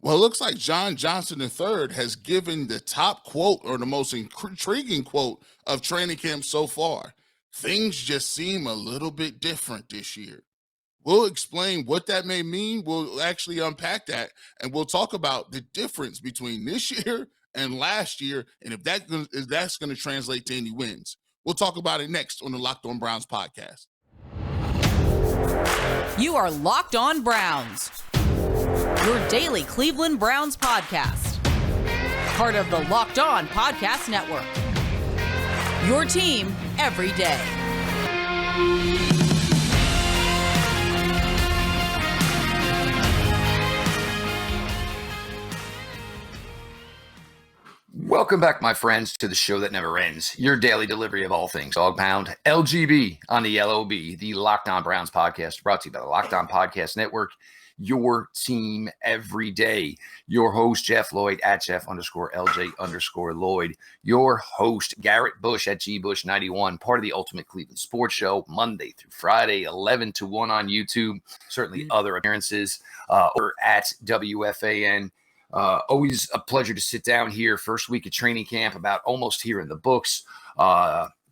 Well, it looks like John Johnson III has given the top quote or the most intriguing quote of training camp so far. Things just seem a little bit different this year. We'll explain what that may mean. We'll actually unpack that and we'll talk about the difference between this year and last year and if that's going to translate to any wins. We'll talk about it next on the Locked On Browns podcast. You are Locked On Browns, your daily Cleveland Browns podcast. Part of the Locked On Podcast Network. Your team every day. Welcome back, my friends, to the show that never ends. Your daily delivery of all things Dogpound, LGB on the LOB, the Locked On Browns podcast, brought to you by the Locked On Podcast Network. Your team every day. Your host, Jeff Lloyd, at Jeff_LJ_Lloyd. Your host, Garrett Bush, at GBush91, part of the Ultimate Cleveland Sports Show, Monday through Friday, 11 to 1 on YouTube. Certainly other appearances over at WFAN. Always a pleasure to sit down here. First week of training camp, about almost here in the books.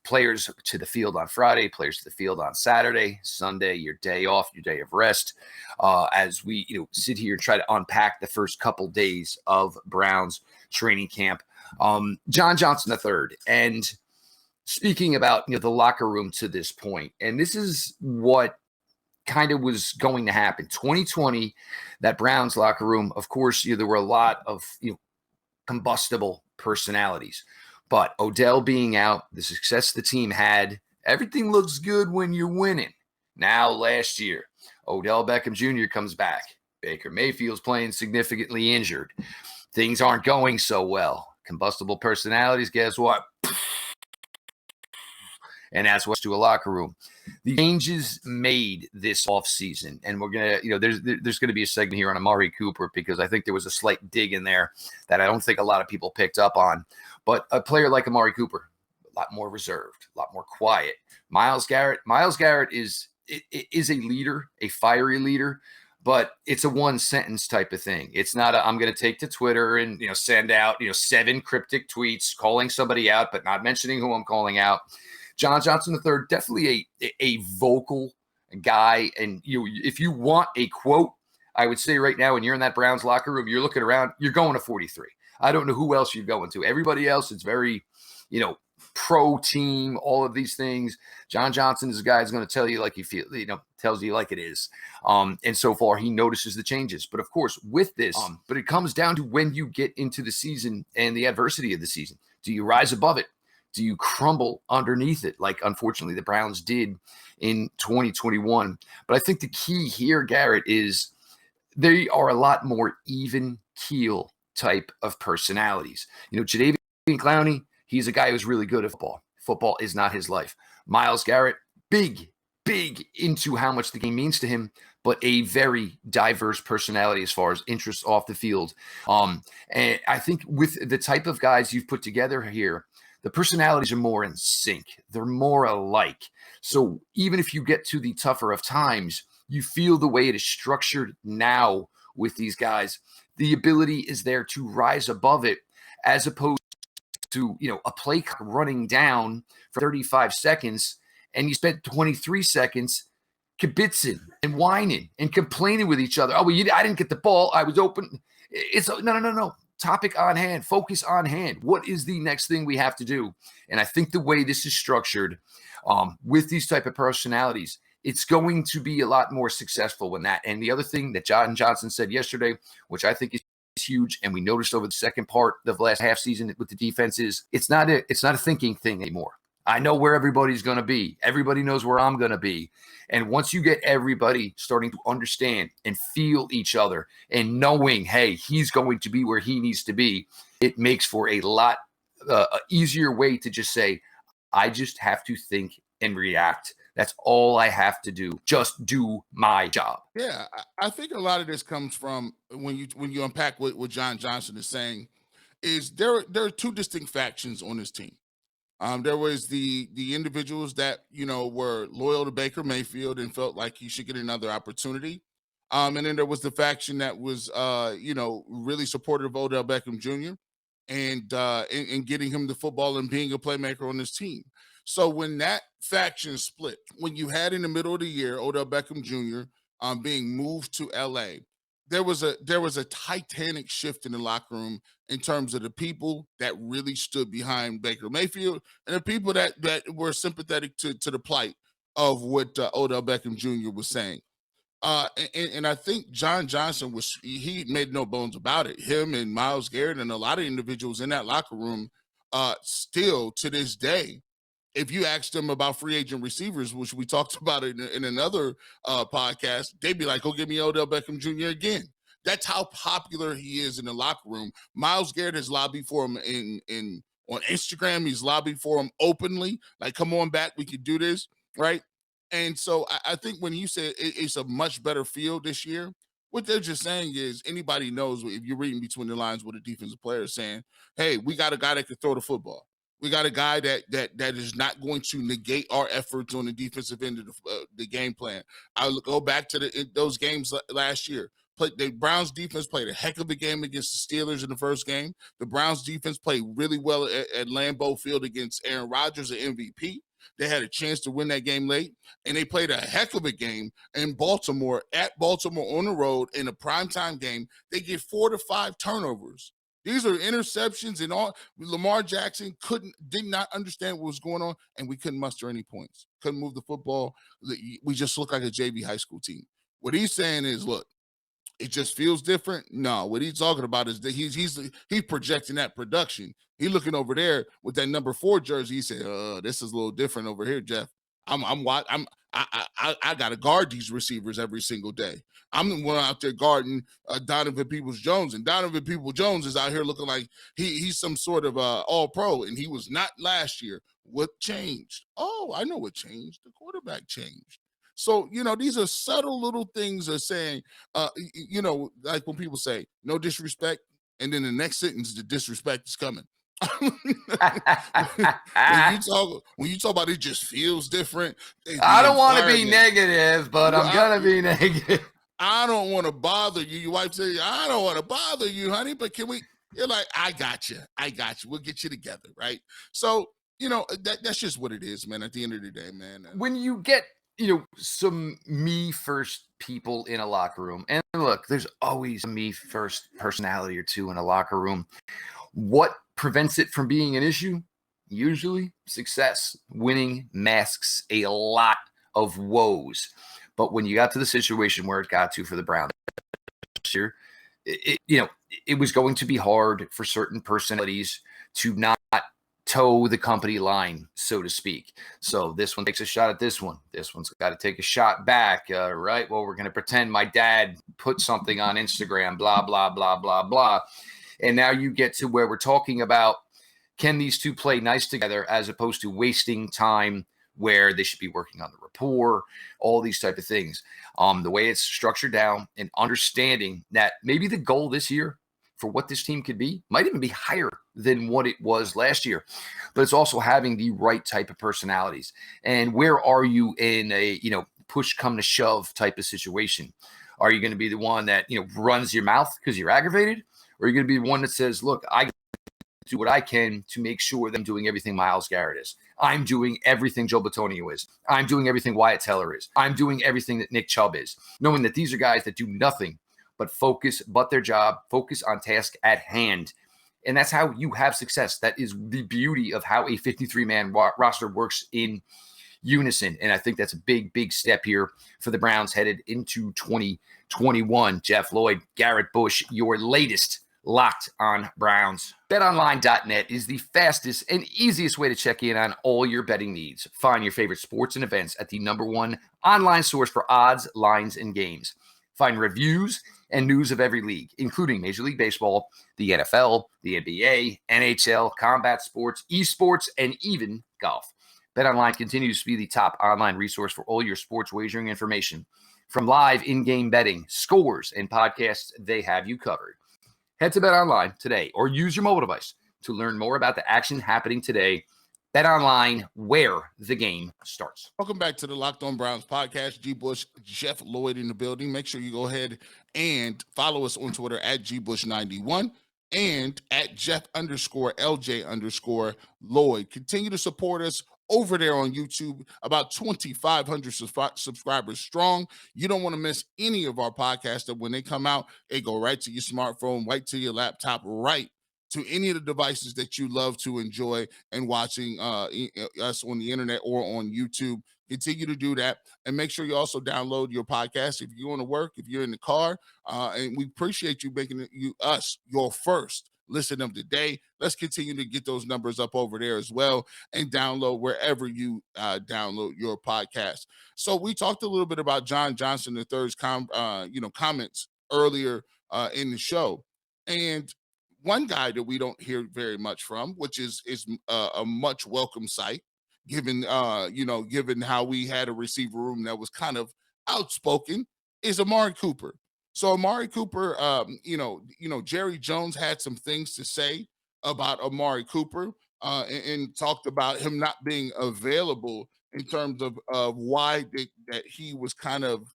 Players to the field on Friday, players to the field on Saturday, Sunday, your day off, your day of rest. As we sit here and try to unpack the first couple days of Browns training camp. John Johnson III. And speaking about the locker room to this point, and this is what kind of was going to happen. 2020, that Browns locker room, of course, there were a lot of combustible personalities. But Odell being out, the success the team had, everything looks good when you're winning. Now, last year, Odell Beckham Jr. comes back. Baker Mayfield's playing significantly injured. Things aren't going so well. Combustible personalities, guess what? And that's what's to a locker room. The changes made this offseason, and we're going to, there's going to be a segment here on Amari Cooper because I think there was a slight dig in there that I don't think a lot of people picked up on. But a player like Amari Cooper, a lot more reserved, a lot more quiet. Myles Garrett is a leader, a fiery leader, but it's a one sentence type of thing. It's not I'm going to take to Twitter and send out 7 cryptic tweets calling somebody out, but not mentioning who I'm calling out. John Johnson III, definitely a vocal guy. And if you want a quote, I would say right now, when you're in that Browns locker room, you're looking around, you're going to 43. I don't know who else you're going to. Everybody else, it's very, pro team, all of these things. John Johnson is a guy who's going to tell you like he feels, tells you like it is. And so far, he notices the changes. But of course, with this, but it comes down to when you get into the season and the adversity of the season. Do you rise above it? Do you crumble underneath it, like unfortunately the Browns did in 2021? But I think the key here, Garrett, is they are a lot more even keel type of personalities. Jadeveon Clowney, he's a guy who's really good at football. Football is not his life. Myles Garrett, big into how much the game means to him, but a very diverse personality as far as interests off the field. And I think with the type of guys you've put together here, the personalities are more in sync. They're more alike. So even if you get to the tougher of times, you feel the way it is structured now with these guys. The ability is there to rise above it as opposed to, a play running down for 35 seconds and you spent 23 seconds kibitzing and whining and complaining with each other. Oh, well, I didn't get the ball. I was open. It's no. Topic on hand, focus on hand. What is the next thing we have to do? And I think the way this is structured with these type of personalities, it's going to be a lot more successful than that. And the other thing that John Johnson said yesterday, which I think is huge, and we noticed over the second part of the last half season with the defense, is it's not a thinking thing anymore. I know where everybody's going to be. Everybody knows where I'm going to be. And once you get everybody starting to understand and feel each other and knowing, hey, he's going to be where he needs to be, it makes for a lot easier way to just say, I just have to think and react. That's all I have to do. Just do my job. Yeah, I think a lot of this comes from when you unpack what John Johnson is saying, is there are 2 distinct factions on this team. There was the individuals that were loyal to Baker Mayfield and felt like he should get another opportunity. And then there was the faction that was, really supportive of Odell Beckham Jr. And getting him the football and being a playmaker on this team. So when that faction split, when you had in the middle of the year Odell Beckham Jr. Being moved to LA, there was a titanic shift in the locker room in terms of the people that really stood behind Baker Mayfield and the people that were sympathetic to the plight of what Odell Beckham Jr. was saying. And I think John Johnson he made no bones about it. Him and Myles Garrett and a lot of individuals in that locker room, still to this day, if you asked them about free agent receivers, which we talked about in another podcast, they'd be like, "Go get me Odell Beckham Jr. again." That's how popular he is in the locker room. Myles Garrett has lobbied for him in on Instagram. He's lobbied for him openly, like, "Come on back, we can do this," right? And so I think when you say it's a much better field this year, what they're just saying is anybody knows if you're reading between the lines what a defensive player is saying. Hey, we got a guy that can throw the football. We got a guy that is not going to negate our efforts on the defensive end of the game plan. I'll go back to those games last year. The Browns defense played a heck of a game against the Steelers in the first game. The Browns defense played really well at Lambeau Field against Aaron Rodgers, the MVP. They had a chance to win that game late, and they played a heck of a game in Baltimore, at Baltimore on the road in a primetime game. They get 4 to 5 turnovers. These are interceptions and all. Lamar Jackson did not understand what was going on, and we couldn't muster any points. Couldn't move the football. We just look like a JV high school team. What he's saying is, look, it just feels different. No, what he's talking about is that he's projecting that production. He looking over there with that number 4 jersey. He said, this is a little different over here, Jeff. I got to guard these receivers every single day. I'm the one out there guarding Donovan Peoples-Jones, and Donovan Peoples-Jones is out here looking like he's some sort of all-pro, and he was not last year. What changed? Oh, I know what changed. The quarterback changed. So, these are subtle little things of saying, like when people say, no disrespect, and then the next sentence, the disrespect is coming. when you talk about it just feels different. I don't want to be negative, but I'm going to be negative. I don't want to bother you. Your wife says, I don't want to bother you, honey, but can we? You're like, I got you. We'll get you together, right? So, that's just what it is, man, at the end of the day, man. When you get some me first people in a locker room. And look, there's always a me first personality or two in a locker room. What prevents it from being an issue? Usually success. Winning masks a lot of woes. But when you got to the situation where it got to for the Browns this year, it was going to be hard for certain personalities to not toe the company line, so to speak. So this one takes a shot at this one. This one's got to take a shot back, right? Well, we're going to pretend my dad put something on Instagram, blah, blah, blah, blah, blah. And now you get to where we're talking about, can these two play nice together as opposed to wasting time where they should be working on the rapport, all these type of things. The way it's structured down and understanding that maybe the goal this year for what this team could be might even be higher than what it was last year. But it's also having the right type of personalities. And where are you in a, push come to shove type of situation? Are you going to be the one that, runs your mouth because you're aggravated? Or are you going to be the one that says, look, I do what I can to make sure that I'm doing everything Myles Garrett is. I'm doing everything Joe Bitonio is. I'm doing everything Wyatt Teller is. I'm doing everything that Nick Chubb is. Knowing that these are guys that do nothing but their job, focus on task at hand. And that's how you have success. That is the beauty of how a 53-man roster works in unison. And I think that's a big, big step here for the Browns headed into 2021. Jeff, Lloyd, Garrett Bush, your latest Locked on Browns. BetOnline.net is the fastest and easiest way to check in on all your betting needs. Find your favorite sports and events at the #1 online source for odds, lines, and games. Find reviews and news of every league, including Major League Baseball, the NFL, the NBA, NHL, combat sports, esports, and even golf. BetOnline continues to be the top online resource for all your sports wagering information. From live in-game betting, scores, and podcasts, they have you covered. Head to BetOnline today or use your mobile device to learn more about the action happening today. Bet online, where the game starts. Welcome back to the Locked On Browns podcast. G. Bush, Jeff, Lloyd in the building. Make sure you go ahead and follow us on Twitter at GBush91 and at Jeff_LJ_Lloyd. Continue to support us over there on YouTube, about 2,500 subscribers strong. You don't want to miss any of our podcasts that when they come out, they go right to your smartphone, right to your laptop, right to any of the devices that you love to enjoy and watching us on the internet or on YouTube. Continue to do that, and make sure you also download your podcast if you're on the work, if you're in the car, and we appreciate you making us your first listen of the day. Let's continue to get those numbers up over there as well, and download wherever you download your podcast. So we talked a little bit about John Johnson III's comments earlier in the show, and one guy that we don't hear very much from, which is a much welcome sight, given given how we had a receiver room that was kind of outspoken, is Amari Cooper. So Amari Cooper, Jerry Jones had some things to say about Amari Cooper and talked about him not being available in terms of why that he was kind of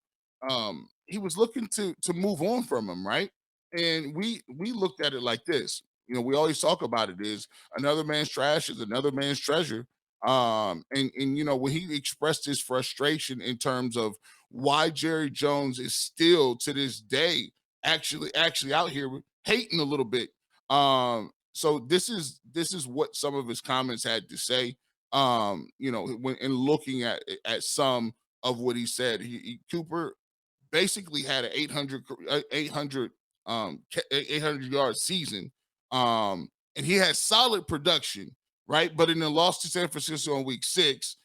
he was looking to move on from him, right? And we looked at it like this. We always talk about it is another man's trash is another man's treasure. And when he expressed his frustration in terms of why Jerry Jones is still to this day actually out here hating a little bit. So this is what some of his comments had to say. When in looking at some of what he said, Cooper basically had an 800 yard season. And he had solid production, right? But in the loss to San Francisco in week 6,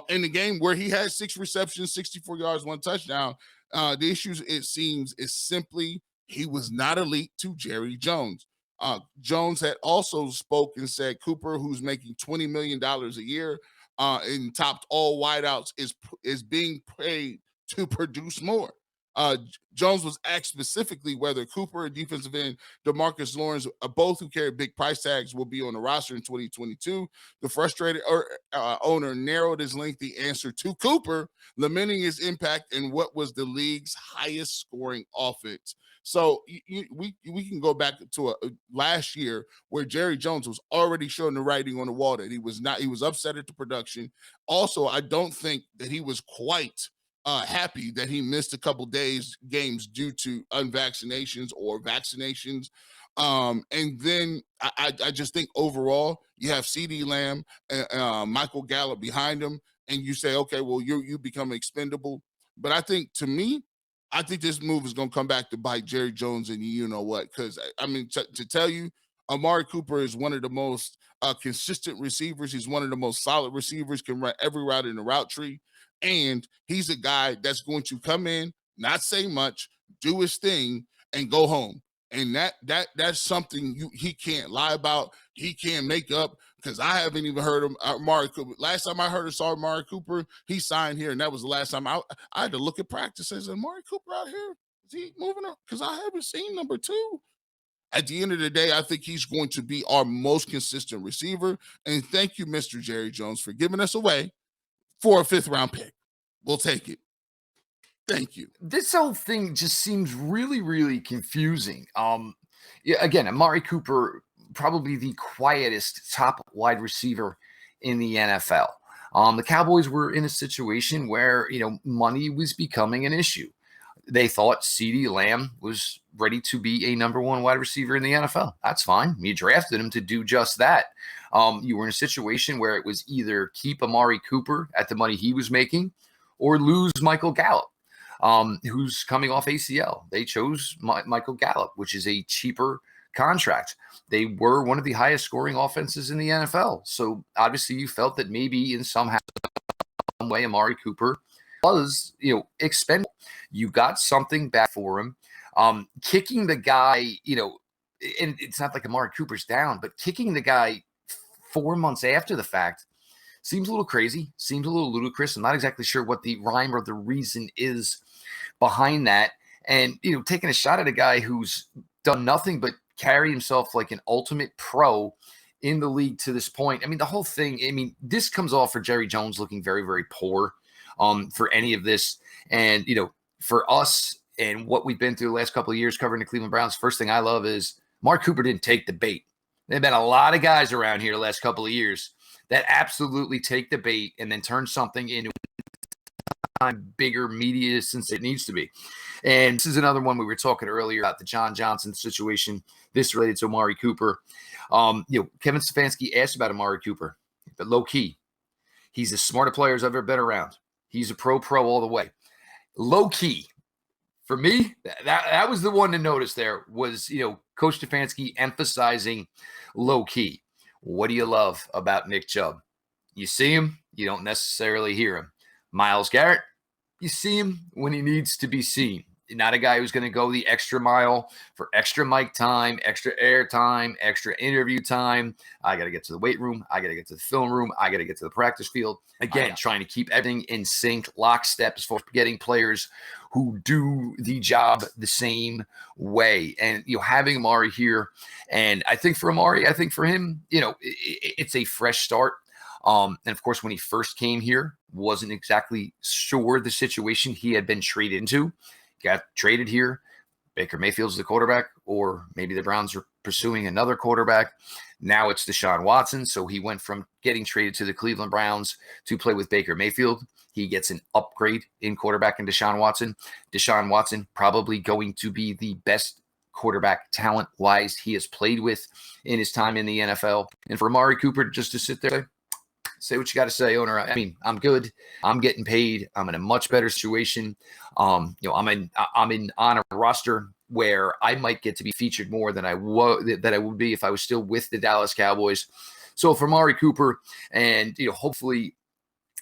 in the game where he had 6 receptions, 64 yards, 1 touchdown, the issues, it seems, is simply he was not elite to Jerry Jones. Jones had also spoke and said Cooper, who's making $20 million a year and topped all wideouts, is being paid to produce more. Jones was asked specifically whether Cooper and defensive end DeMarcus Lawrence, both who carry big price tags, will be on the roster in 2022. The frustrated owner narrowed his lengthy answer to Cooper, lamenting his impact in what was the league's highest scoring offense. So we can go back to last year where Jerry Jones was already showing the writing on the wall that he was upset at the production. Also, I don't think that he was quite happy that he missed a couple games due to unvaccinations or vaccinations. And then I just think overall you have CeeDee Lamb and Michael Gallup behind him, and you say, okay, well, you become expendable. But I think, to me, I think this move is going to come back to bite Jerry Jones and you know what, because I mean, to tell you, Amari Cooper is one of the most consistent receivers. He's one of the most solid receivers, can run every route in the route tree. And he's a guy that's going to come in, not say much, do his thing, and go home. And that's something he can't lie about. He can't make up, because I haven't even heard of Amari Cooper. Last time I saw Amari Cooper, he signed here, and that was the last time I had to look at practices. Amari Cooper out here, is he moving up? Because I haven't seen number 2. At the end of the day, I think he's going to be our most consistent receiver. And thank you, Mr. Jerry Jones, for giving us away for a 5th round pick. We'll take it. Thank you. This whole thing just seems really, really confusing. Again, Amari Cooper, probably the quietest top wide receiver in the NFL. The Cowboys were in a situation where, money was becoming an issue. They thought CeeDee Lamb was ready to be a number 1 wide receiver in the NFL. That's fine. You drafted him to do just that. You were in a situation where it was either keep Amari Cooper at the money he was making or lose Michael Gallup, who's coming off ACL. They chose Michael Gallup, which is a cheaper contract. They were one of the highest scoring offenses in the NFL. So obviously you felt that maybe in some way Amari Cooper was, expendable. You got something back for him. Kicking the guy, and it's not like Amari Cooper's down, but kicking the guy 4 months after the fact seems a little crazy, seems a little ludicrous. I'm not exactly sure what the rhyme or the reason is behind that. And, taking a shot at a guy who's done nothing but carry himself like an ultimate pro in the league to this point. I mean, the whole thing, I mean, this comes off for Jerry Jones looking very, very poor for any of this. And, for us and what we've been through the last couple of years covering the Cleveland Browns, first thing I love is Mark Cooper didn't take the bait. There have been a lot of guys around here the last couple of years that absolutely take the bait and then turn something into bigger media since it needs to be. And this is another one we were talking earlier about the John Johnson situation. This related to Amari Cooper. Kevin Stefanski asked about Amari Cooper, but low key, he's the smartest player I've ever been around. He's a pro all the way. Low key, for me, that was the one to notice. There was, Coach Stefanski emphasizing low key. What do you love about Nick Chubb? You see him, you don't necessarily hear him. Myles Garrett, you see him when he needs to be seen. Not a guy who's going to go the extra mile for extra mic time, extra air time, extra interview time. I got to get to the weight room. I got to get to the film room. I got to get to the practice field. Again, trying to keep everything in sync, lockstep as far as getting players who do the job the same way. And, having Amari here, and I think for Amari, I think for him, it's a fresh start. And of course, when he first came here, wasn't exactly sure the situation he had been traded into. Got traded here. Baker Mayfield's the quarterback, or maybe the Browns are pursuing another quarterback. Now it's Deshaun Watson. So he went from getting traded to the Cleveland Browns to play with Baker Mayfield. He gets an upgrade in quarterback in Deshaun Watson. Deshaun Watson probably going to be the best quarterback talent-wise he has played with in his time in the NFL. And for Amari Cooper just to sit there, say what you got to say, owner. I mean, I'm good. I'm getting paid. I'm in a much better situation. I'm on a roster where I might get to be featured more than I would be if I was still with the Dallas Cowboys. So for Amari Cooper, and hopefully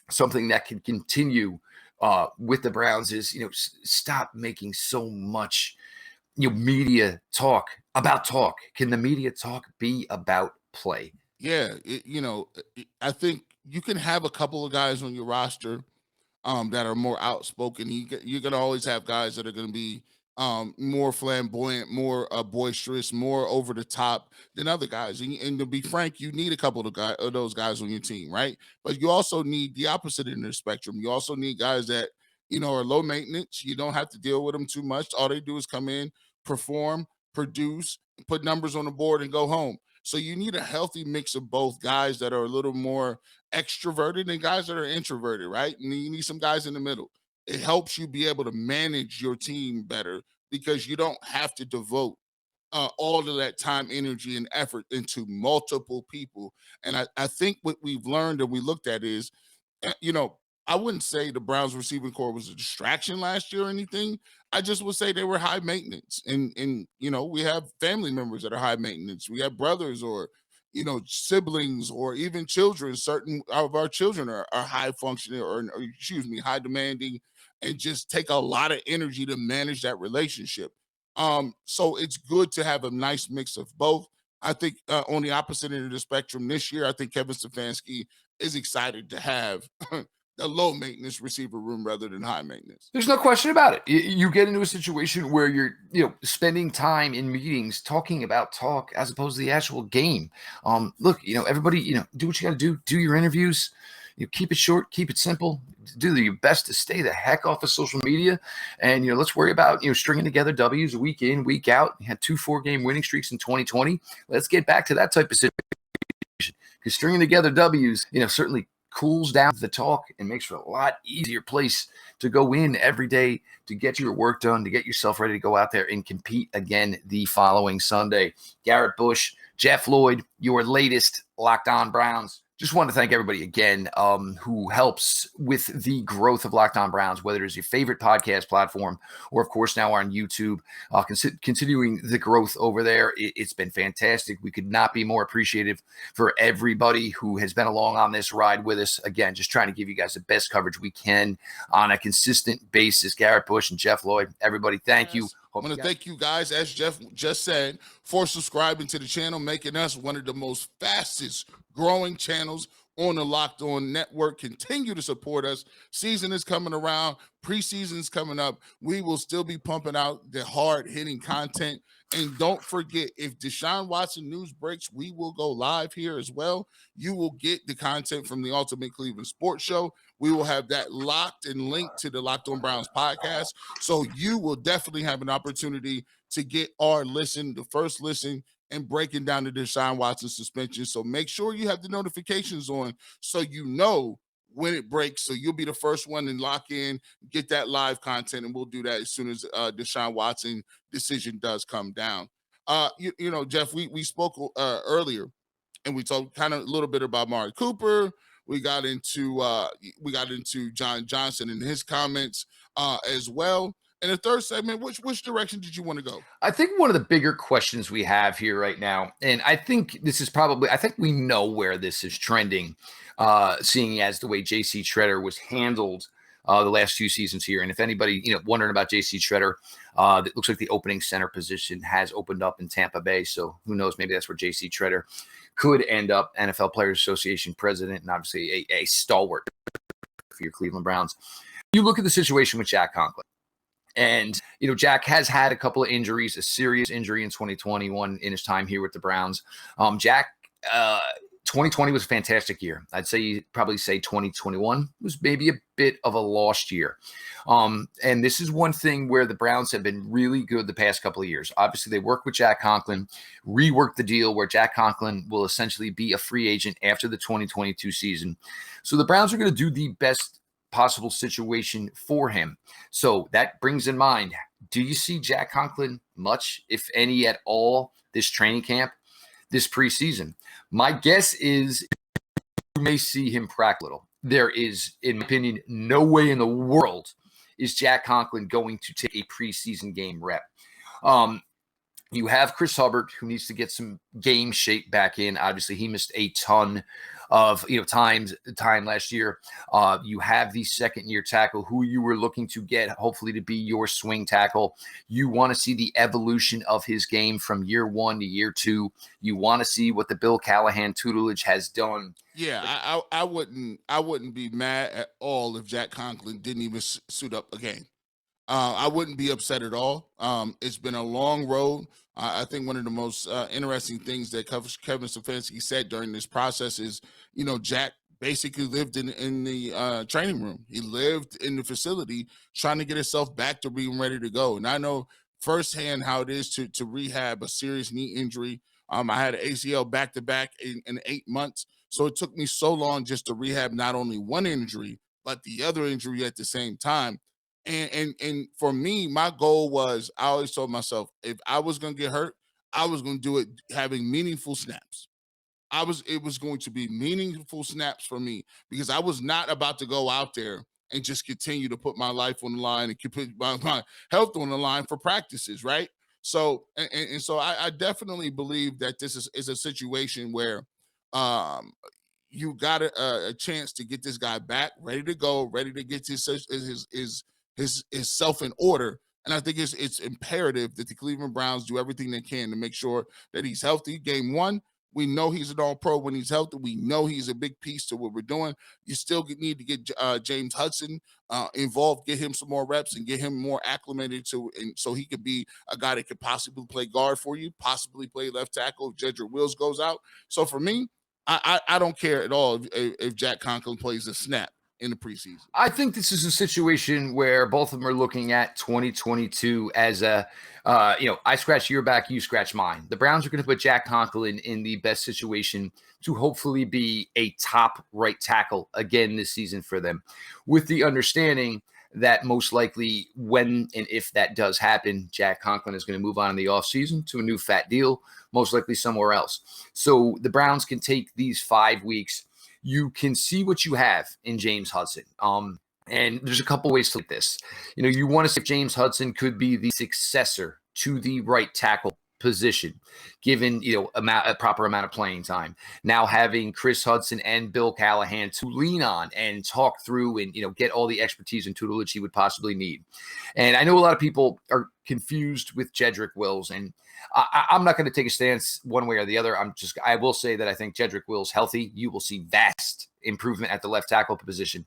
something that can continue with the Browns is stop making so much media talk about talk. Can the media talk be about play? Yeah, I think you can have a couple of guys on your roster that are more outspoken. You're going to always have guys that are going to be more flamboyant, more boisterous, more over the top than other guys. And to be frank, you need a couple of those guys on your team, right? But you also need the opposite end of the spectrum. You also need guys that are low maintenance. You don't have to deal with them too much. All they do is come in, perform, produce, put numbers on the board, and go home. So you need a healthy mix of both guys that are a little more extroverted and guys that are introverted, right? And you need some guys in the middle. It helps you be able to manage your team better because you don't have to devote all of that time, energy, and effort into multiple people. And I think what we've learned and we looked at is, I wouldn't say the Browns receiving core was a distraction last year or anything. I just would say they were high maintenance. And we have family members that are high maintenance. We have brothers or siblings or even children. Certain of our children are high functioning or high demanding and just take a lot of energy to manage that relationship. So it's good to have a nice mix of both. I think on the opposite end of the spectrum this year, I think Kevin Stefanski is excited to have a low maintenance receiver room rather than high maintenance. There's no question about it. You get into a situation where you're, spending time in meetings talking about talk as opposed to the actual game. Look, everybody, do what you got to do. Do your interviews. Keep it short, keep it simple. Do your best to stay the heck off of social media, and let's worry about stringing together W's week in, week out. You had 2 4-game winning streaks in 2020. Let's get back to that type of situation because stringing together W's, certainly cools down the talk and makes for a lot easier place to go in every day to get your work done, to get yourself ready to go out there and compete again the following Sunday. Garrett Bush, Jeff Lloyd, your latest Locked On Browns. Just want to thank everybody again who helps with the growth of Locked On Browns, whether it's your favorite podcast platform or, of course, now on YouTube, continuing the growth over there. It's been fantastic. We could not be more appreciative for everybody who has been along on this ride with us. Again, just trying to give you guys the best coverage we can on a consistent basis. Garrett Bush and Jeff Lloyd, everybody, thank you. I want to thank you guys, as Jeff just said, for subscribing to the channel, making us one of the most fastest growing channels on the Locked On Network. Continue to support us. Season is coming around. Preseason is coming up. We will still be pumping out the hard-hitting content And don't forget, if Deshaun Watson news breaks, we will go live here as well. You will get the content from the Ultimate Cleveland Sports Show. We will have that locked and linked to the Locked On Browns podcast. So you will definitely have an opportunity to get our listen, the first listen, and breaking down the Deshaun Watson suspension. So make sure you have the notifications on so you know when it breaks. So you'll be the first one to lock in, get that live content, and we'll do that as soon as Deshaun Watson decision does come down. You know, Jeff, we spoke earlier, and we talked kind of a little bit about Mari Cooper. We got into John Johnson and his comments as well. In the third segment, which direction did you want to go? I think one of the bigger questions we have here right now, and I think this is probably, I think we know where this is trending, seeing as the way J.C. Treader was handled the last few seasons here. And if anybody, wondering about J.C. Treader, it looks like the opening center position has opened up in Tampa Bay. So who knows, maybe that's where J.C. Treader could end up, NFL Players Association president, and obviously a stalwart for your Cleveland Browns. You look at the situation with Jack Conklin. And, Jack has had a couple of injuries, a serious injury in 2021 in his time here with the Browns. Jack, 2020 was a fantastic year. I'd probably say 2021 was maybe a bit of a lost year. And this is one thing where the Browns have been really good the past couple of years. Obviously, they work with Jack Conklin, reworked the deal where Jack Conklin will essentially be a free agent after the 2022 season. So the Browns are going to do the best possible situation for him. So that brings in mind, do you see Jack Conklin much, if any at all, this training camp, this preseason? My guess is you may see him practice a little. There is, in my opinion, no way in the world is Jack Conklin going to take a preseason game rep. You have Chris Hubbard, who needs to get some game shape back in. Obviously, he missed a ton of time last year. You have the second-year tackle who you were looking to get, hopefully to be your swing tackle. You want to see the evolution of his game from year one to year two. You want to see what the Bill Callahan tutelage has done. Yeah, I wouldn't be mad at all if Jack Conklin didn't even suit up a game. I wouldn't be upset at all. It's been a long road. I think one of the most interesting things that Kevin Stefanski said during this process is, Jack basically lived in the training room. He lived in the facility trying to get himself back to being ready to go. And I know firsthand how it is to rehab a serious knee injury. I had an ACL back-to-back in 8 months. So it took me so long just to rehab not only one injury, but the other injury at the same time. And for me, my goal was, I always told myself, if I was going to get hurt, I was going to do it having meaningful snaps. It was going to be meaningful snaps for me, because I was not about to go out there and just continue to put my life on the line and put my health on the line for practices, right? So, and so I definitely believe that this is a situation where you got a chance to get this guy back, ready to go, ready to get his self in order. And I think it's imperative that the Cleveland Browns do everything they can to make sure that he's healthy. Game one, we know he's an all-pro when he's healthy. We know he's a big piece to what we're doing. You still need to get James Hudson involved, get him some more reps and get him more acclimated and so he could be a guy that could possibly play guard for you, possibly play left tackle if Jedrick Wills goes out. So for me, I don't care at all if Jack Conklin plays a snap in the preseason. I think this is a situation where both of them are looking at 2022 as I scratch your back, you scratch mine. The Browns are going to put Jack Conklin in the best situation to hopefully be a top right tackle again this season for them, with the understanding that most likely when and if that does happen, Jack Conklin is going to move on in the offseason to a new fat deal, most likely somewhere else. So the Browns can take these 5 weeks. You can see what you have in James Hudson. And there's a couple ways to look at this. You want to see if James Hudson could be the successor to the right tackle position, given, a proper amount of playing time. Now having Chris Hudson and Bill Callahan to lean on and talk through and, get all the expertise and tutelage he would possibly need. And I know a lot of people are confused with Jedrick Wills, and I'm not going to take a stance one way or the other. I will say that I think Jedrick Wills healthy, you will see vast improvement at the left tackle position.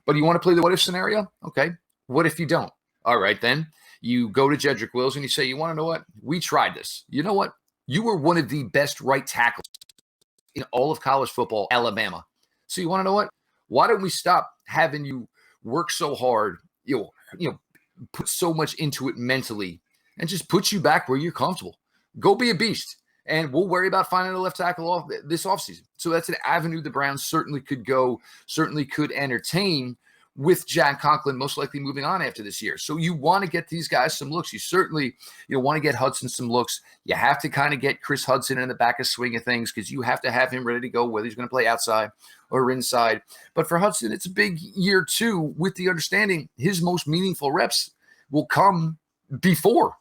But you want to play the what if scenario? Okay. What if you don't? All right, then You go to Jedrick Wills and you say, you want to know what? We tried this. You know what? You were one of the best right tackles in all of college football, Alabama. So you want to know what? Why don't we stop having you work so hard, put so much into it mentally, and just put you back where you're comfortable. Go be a beast, and we'll worry about finding a left tackle this offseason. So that's an avenue the Browns certainly could go, certainly could entertain, with Jack Conklin most likely moving on after this year. So you want to get these guys some looks. You certainly want to get Hudson some looks. You have to kind of get Chris Hudson in the back of swing of things because you have to have him ready to go, whether he's going to play outside or inside. But for Hudson, it's a big year too, with the understanding his most meaningful reps will come before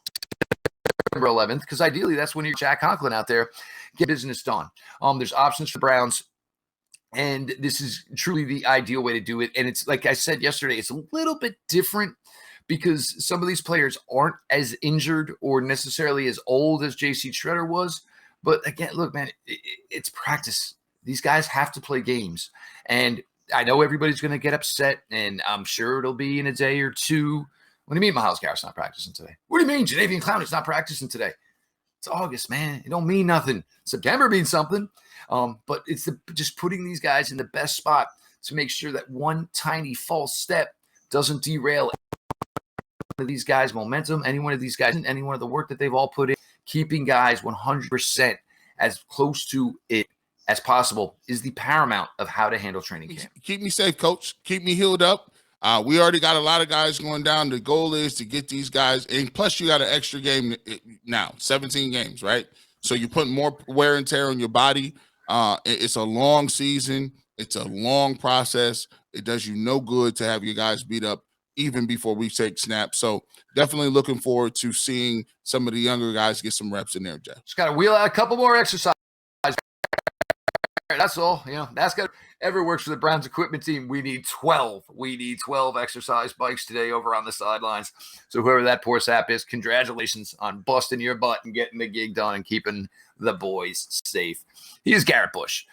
November 11th, because ideally that's when you're Jack Conklin out there, get business done. There's options for Browns. And this is truly the ideal way to do it. And it's like I said yesterday, it's a little bit different because some of these players aren't as injured or necessarily as old as JC Treader was. But again, look, man, it's practice. These guys have to play games. And I know everybody's going to get upset, and I'm sure it'll be in a day or two. What do you mean Myles Garrett's not practicing today? What do you mean Jadeveon Clowney's not practicing today? It's August, man. It don't mean nothing. September means something. But it's just putting these guys in the best spot to make sure that one tiny false step doesn't derail any of these guys' momentum, any one of these guys, any one of the work that they've all put in. Keeping guys 100% as close to it as possible is the paramount of how to handle training camp. Keep me safe, coach. Keep me healed up. We already got a lot of guys going down. The goal is to get these guys, and plus you got an extra game now, 17 games, right? So you're putting more wear and tear on your body. It's a long season. It's a long process. It does you no good to have your guys beat up even before we take snaps. So definitely looking forward to seeing some of the younger guys get some reps in there, Jeff. Just got to wheel out a couple more exercises. That's all. That's got ever works for the Browns equipment team. We need 12. We need 12 exercise bikes today over on the sidelines. So whoever that poor sap is, congratulations on busting your butt and getting the gig done and keeping the boys safe. He is Garrett Bush,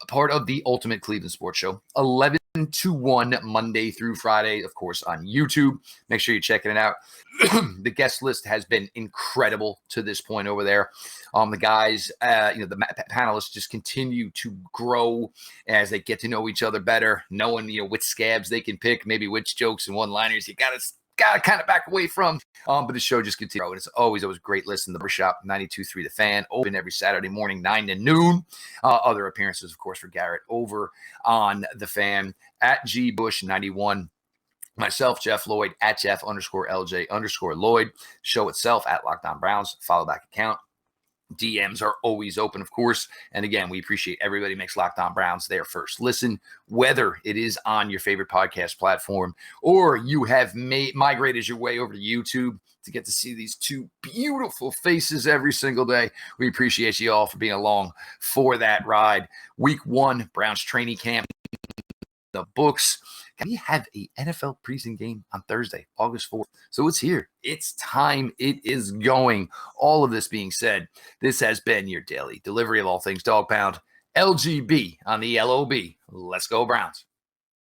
a part of the Ultimate Cleveland Sports Show, 11 to 1 Monday through Friday, of course, on YouTube. Make sure you're checking it out. The guest list has been incredible to this point over there. The guys, the panelists just continue to grow as they get to know each other better, knowing, which scabs they can pick, maybe which jokes and one-liners you got to kind of back away from. But the show just continues. And it's always great listen. The Barbershop, 92.3 The Fan, open every Saturday morning, 9 to noon. Other appearances, of course, for Garrett over on The Fan, at GBush91. Myself, Jeff Lloyd, at Jeff_LJ_Lloyd. Show itself at Locked On Browns. Follow back account. DMs are always open, of course. And again, we appreciate everybody makes Locked On Browns their first listen, whether it is on your favorite podcast platform or you have migrated your way over to YouTube to get to see these two beautiful faces every single day. We appreciate you all for being along for that ride. Week 1, Browns training camp, the books. We have a NFL preseason game on Thursday, August 4th. So it's here. It's time. It is going. All of this being said, this has been your daily delivery of all things Dog Pound. LGB on the LOB. Let's go Browns.